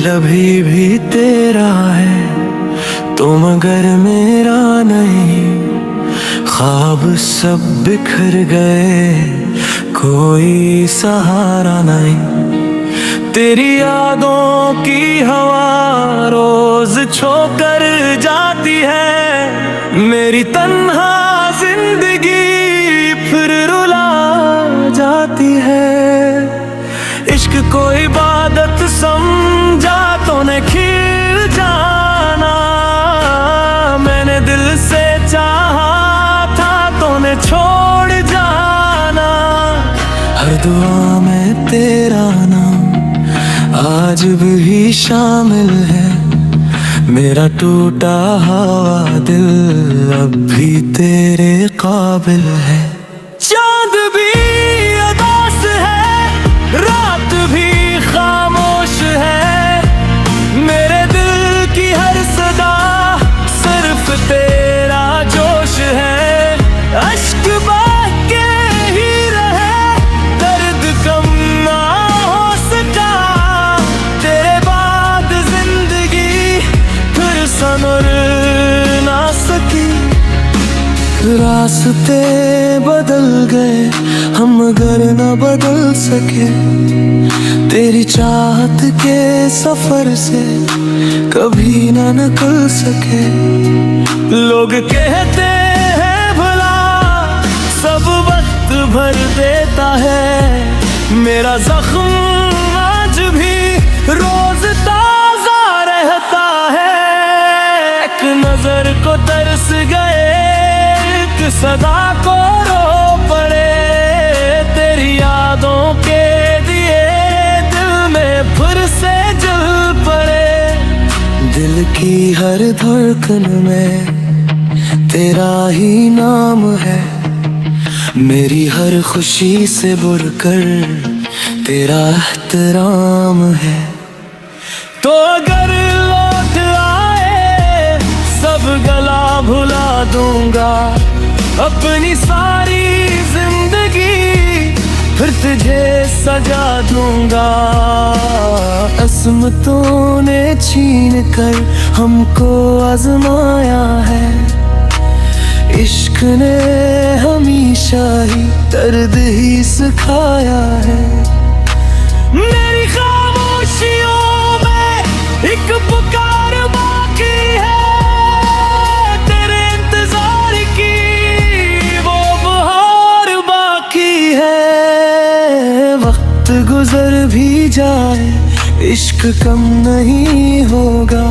दिल अभी भी तेरा है तो मगर मेरा नहीं। ख्वाब सब बिखर गए, कोई सहारा नहीं। तेरी यादों की हवा रोज छोकर जाती है। मेरी तन्हा जिंदगी फिर रुला जाती है। इश्क को इबादत समझा तो ने खिल जाना। मैंने दिल से चाहा था तो ने छोड़ जाना। हर दुआ में तेरा नाम आज भी शामिल है। मेरा टूटा हुआ दिल अब भी तेरे काबिल है। चांद भी उदास है, रात भी खामोश है। मेरे दिल की हर सदा सिर्फ तेरा जोश है। अश्क बह के ही रहे, दर्द कम ना हो सका। तेरे बाद जिंदगी फिर संवर ना सकी। रास्ते बदल गए हम मगर न बदल सके। तेरी चाहत के सफर से कभी ना निकल सके। लोग कहते हैं भला सब वक्त भर देता है। मेरा जख्म आज भी रोज ताजा रहता है। एक नजर को तरस गए, एक सदा को रो पड़े। तेरी यादों के दिए दिल में फिर से जल पड़े। दिल की हर धड़कन में तेरा ही नाम है। मेरी हर खुशी से बढ़कर तेरा एहतराम है। तो अगर लौट आए सब गला भुला दूंगा। अपनी सारी जिंदगी फिर तुझे सजा दूंगा। असमतों ने छीन कर हमको आजमाया है। इश्क ने हमेशा ही दर्द ही सिखाया है। मेरी खामोशियों में एक पुकार बाकी है। तेरे इंतजार की वो बहार बाकी है। वक्त गुजर भी जाए इश्क कम नहीं होगा।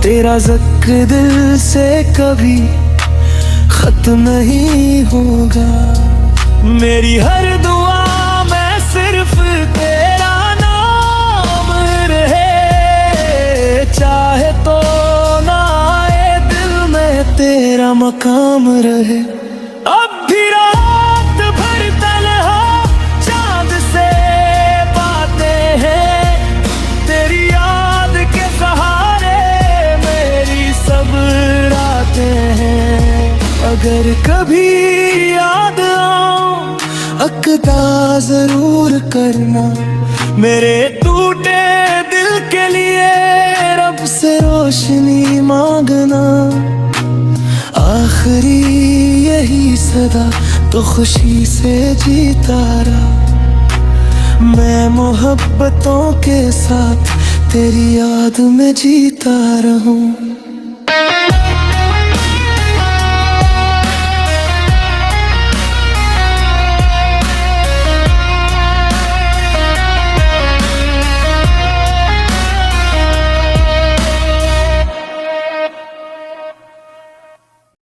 तेरा ज़िक्र दिल से कभी खत्म नहीं होगा। मेरी हर दुआ में सिर्फ तेरा नाम रहे। चाहे तो ना आए दिल में तेरा मकाम रहे। अब भी रात भर तन्हा चांद से बातें हैं। तेरी याद के सहारे मेरी सब रातें हैं। अगर कभी याद आऊं अक़दा जरूर करना। मेरे टूटे दिल के लिए रब से रोशनी मांगना। आखिरी यही सदा तो खुशी से जीता रहा। मैं मोहब्बतों के साथ तेरी याद में जीता रहूं।